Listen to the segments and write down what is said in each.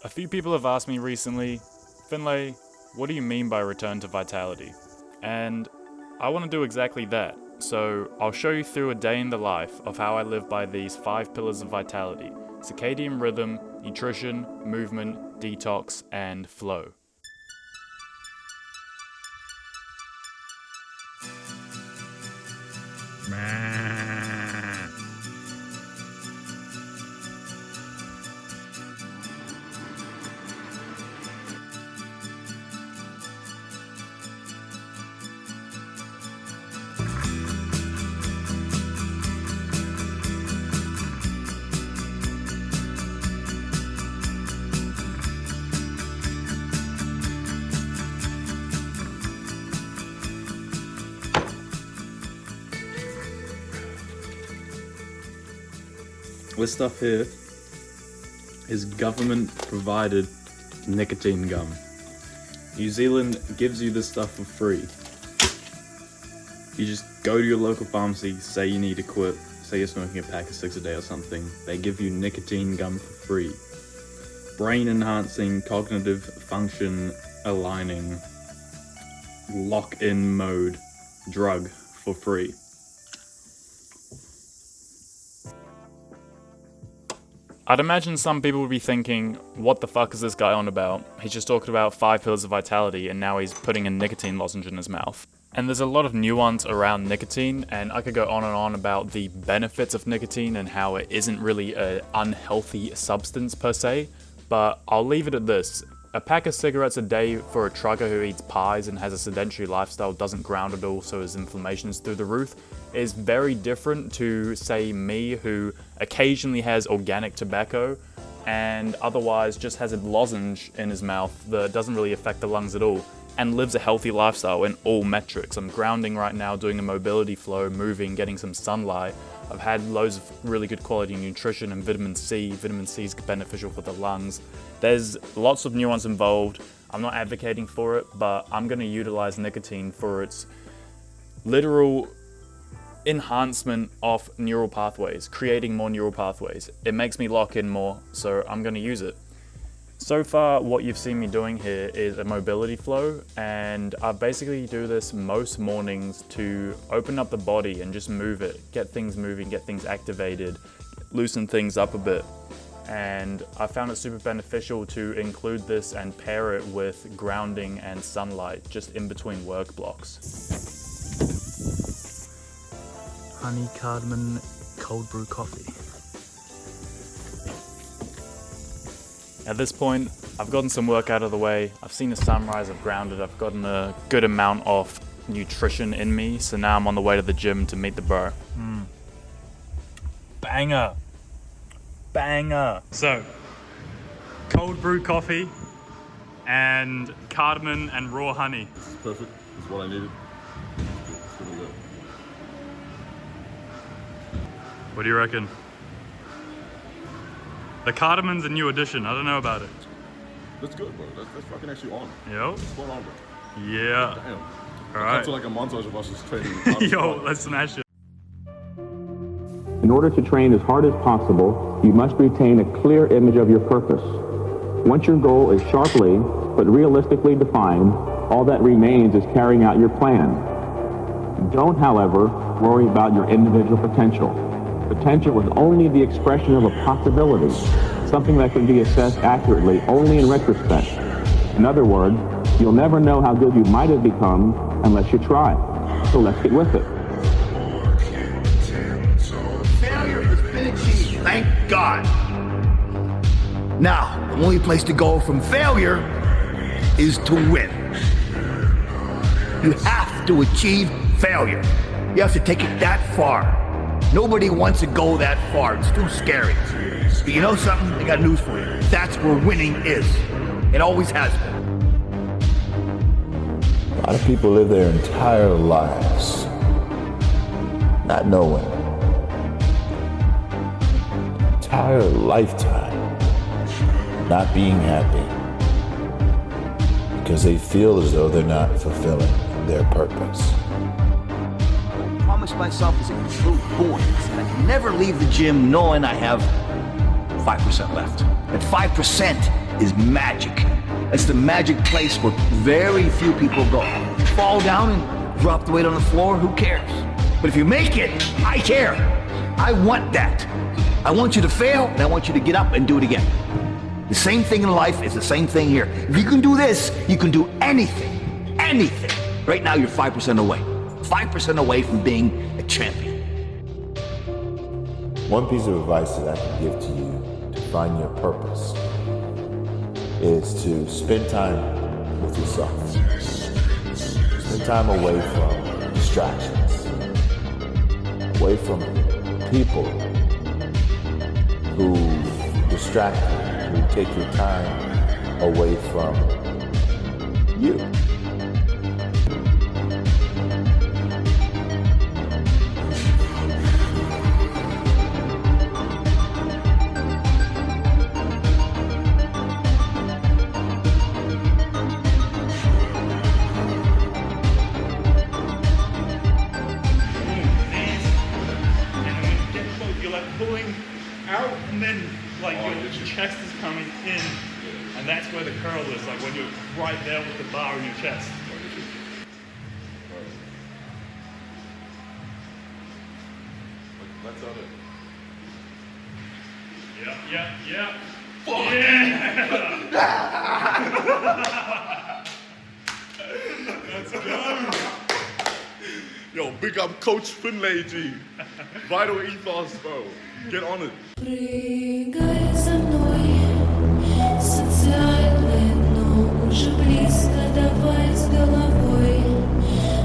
A few people have asked me recently, Finlay, what do you mean by return to vitality? And I want to do exactly that. So I'll show you through a day in the life of how I live by these 5 pillars of vitality: circadian rhythm, nutrition, movement, detox, and flow. This stuff here is government provided nicotine gum. New Zealand gives you this stuff for free. You just go to your local pharmacy, say you need to quit, say you're smoking a pack of 6 a day or something, they give you nicotine gum for free. Brain enhancing, cognitive function aligning, lock-in mode drug for free. I'd imagine some people would be thinking, what the fuck is this guy on about? He's just talking about 5 pillars of vitality and now he's putting a nicotine lozenge in his mouth. And there's a lot of nuance around nicotine, and I could go on and on about the benefits of nicotine and how it isn't really an unhealthy substance per se, but I'll leave it at this. A pack of cigarettes a day for a trucker who eats pies and has a sedentary lifestyle, doesn't ground at all, so his inflammation's through the roof, is very different to, say, me, who occasionally has organic tobacco and otherwise just has a lozenge in his mouth that doesn't really affect the lungs at all and lives a healthy lifestyle in all metrics. I'm grounding right now, doing a mobility flow, moving, getting some sunlight. I've had loads of really good quality nutrition and vitamin C. Vitamin C is beneficial for the lungs. There's lots of nuance involved. I'm not advocating for it, but I'm going to utilize nicotine for its literal enhancement of neural pathways, creating more neural pathways. It makes me lock in more, so I'm going to use it. So far, what you've seen me doing here is a mobility flow, and I basically do this most mornings to open up the body and just move it, get things moving, get things activated, loosen things up a bit. And I found it super beneficial to include this and pair it with grounding and sunlight just in between work blocks. Honey cardamom cold brew coffee. At this point, I've gotten some work out of the way, I've seen the sunrise, I've grounded, I've gotten a good amount of nutrition in me, so now I'm on the way to the gym to meet the bro. Banger! Banger! So, cold brew coffee and cardamom and raw honey. This is perfect. This is what I needed. Let's give it a go. What do you reckon? The cardamon's a new addition, I don't know about it. That's good, bro. That's fucking actually on. Yo? Spot on, bro. Yeah. Damn. Alright. It's like a montage of us just training. Yo, let's smash it. In order to train as hard as possible, you must retain a clear image of your purpose. Once your goal is sharply but realistically defined, all that remains is carrying out your plan. Don't, however, worry about your individual potential. Potential is only the expression of a possibility, something that can be assessed accurately only in retrospect. In other words, you'll never know how good you might have become unless you try. So let's get with it. Failure has been achieved, thank God. Now, the only place to go from failure is to win. You have to achieve failure. You have to take it that far. Nobody wants to go that far. It's too scary. But you know something? I got news for you. That's where winning is. It always has been. A lot of people live their entire lives not knowing. Entire lifetime not being happy because they feel as though they're not fulfilling their purpose. I promised myself as a true boy that I can never leave the gym knowing I have 5% left. And 5% is magic. It's the magic place where very few people go. Fall down and drop the weight on the floor, who cares? But if you make it, I care. I want that. I want you to fail, and I want you to get up and do it again. The same thing in life is the same thing here. If you can do this, you can do anything. Anything. Right now, you're 5% away. 5% away from being a champion. One piece of advice that I can give to you to find your purpose is to spend time with yourself. Spend time away from distractions, away from people who distract you, who take your time away from you. Pulling out, and then like your chest is coming in, and that's where the curl is, like when you're right there with the bar in your chest. That's on it. Yeah. Fuck. Yeah. Let's go. Yo, big up Coach Finlay, G. Vital ethos, bro. Get on it. Прыгай за мной, социальный, но уже близко, давай с головой.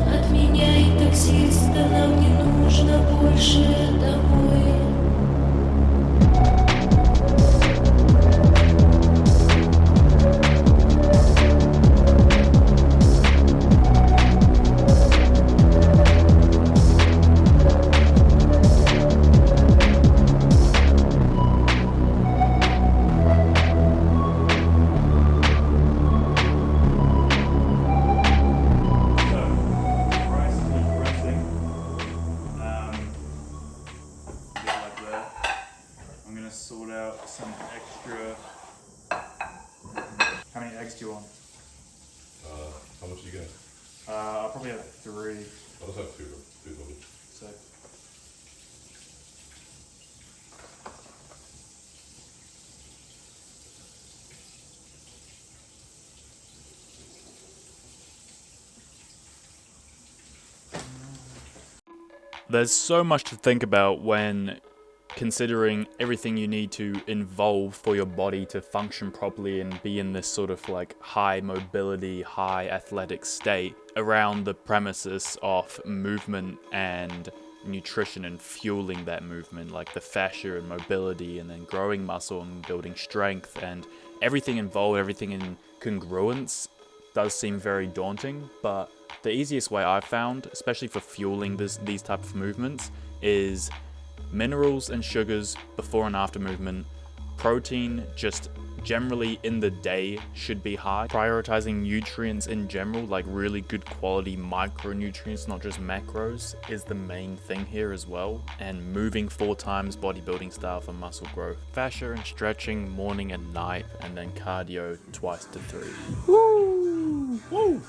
Отменяй таксиста, нам не нужно больше домой. Sort out some extra. How many eggs do you want? How much do you get? I'll probably have 3. I'll just have 2. 2 total. So. There's so much to think about when considering everything you need to involve for your body to function properly and be in this sort of like high mobility, high athletic state around the premises of movement and nutrition and fueling that movement, like the fascia and mobility, and then growing muscle and building strength, and everything involved, everything in congruence does seem very daunting. But the easiest way I've found, especially for fueling these type of movements, is minerals and sugars before and after movement. Protein just generally in the day should be high. Prioritizing nutrients in general, like really good quality micronutrients, not just macros, is the main thing here as well. And moving 4 times bodybuilding style for muscle growth. Fascia and stretching morning and night, and then cardio 2 to 3. Woo! Woo!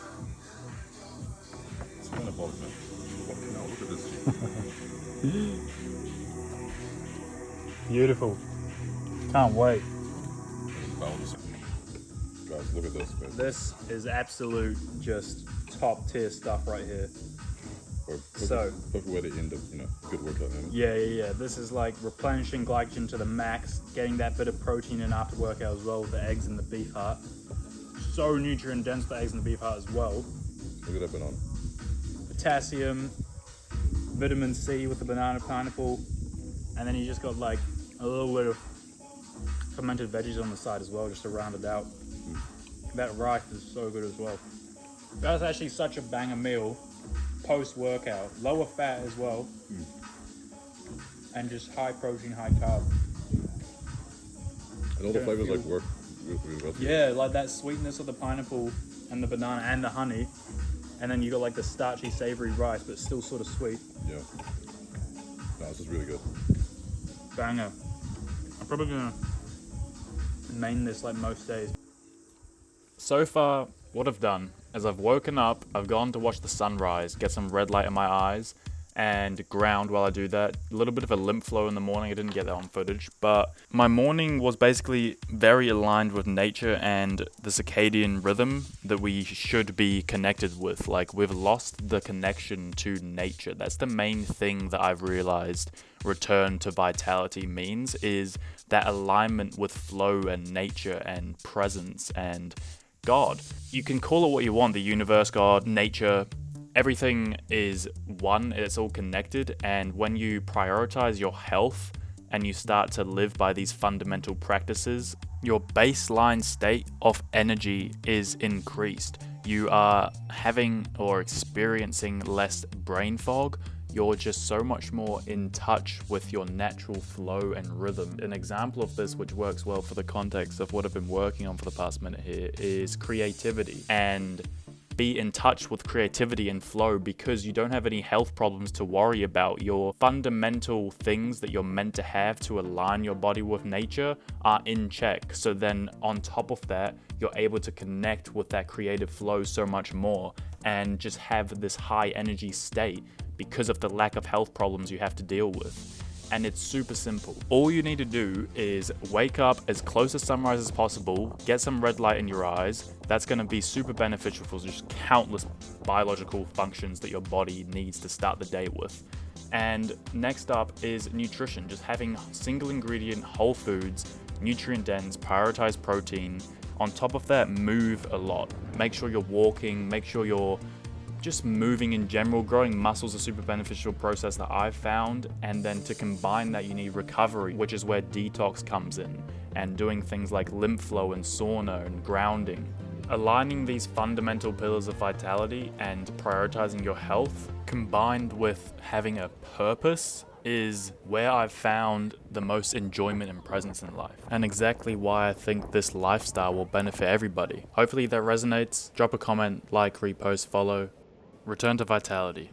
It's kind of bulk, man. Fucking hell, look at this shit. Beautiful. Can't wait. Guys, look at this, man. This is absolute just top tier stuff right here. Perfect way to end a good workout, man. Yeah. This is like replenishing glycogen to the max, getting that bit of protein in after workout as well with the eggs and the beef heart. So nutrient dense, the eggs and the beef heart as well. Look at that banana. Potassium, vitamin C with the banana pineapple, and then you just got like a little bit of fermented veggies on the side as well, just to round it out. That rice is so good as well. That's actually such a banger meal post-workout. Lower fat as well, and just high protein, high carb. And all the flavors like work really well. Yeah, like that sweetness of the pineapple and the banana and the honey, and then you got like the starchy, savory rice, but still sort of sweet. Yeah. No, this is really good. Banger. I'm probably gonna main this like most days. So far, what I've done is I've woken up, I've gone to watch the sunrise, get some red light in my eyes, and ground while I do that. A little bit of a lymph flow in the morning, I didn't get that on footage, but my morning was basically very aligned with nature and the circadian rhythm that we should be connected with. Like, we've lost the connection to nature. That's the main thing that I've realized return to vitality means, is that alignment with flow and nature and presence and God. You can call it what you want, the universe, God, nature. Everything is one, it's all connected, and when you prioritize your health and you start to live by these fundamental practices, your baseline state of energy is increased. You are having or experiencing less brain fog. You're just so much more in touch with your natural flow and rhythm. An example of this, which works well for the context of what I've been working on for the past minute here, is creativity. And be in touch with creativity and flow, because you don't have any health problems to worry about. Your fundamental things that you're meant to have to align your body with nature are in check. So then on top of that, you're able to connect with that creative flow so much more and just have this high energy state because of the lack of health problems you have to deal with. And it's super simple. All you need to do is wake up as close to sunrise as possible, get some red light in your eyes. That's going to be super beneficial for just countless biological functions that your body needs to start the day with. And next up is nutrition, just having single ingredient whole foods, nutrient dense, prioritize protein. On top of that, move a lot. Make sure you're walking, make sure you're just moving in general. Growing muscles is a super beneficial process that I've found. And then to combine that, you need recovery, which is where detox comes in, and doing things like lymph flow and sauna and grounding. Aligning these fundamental pillars of vitality and prioritizing your health, combined with having a purpose, is where I've found the most enjoyment and presence in life, and exactly why I think this lifestyle will benefit everybody. Hopefully that resonates. Drop a comment, like, repost, follow. Return to vitality.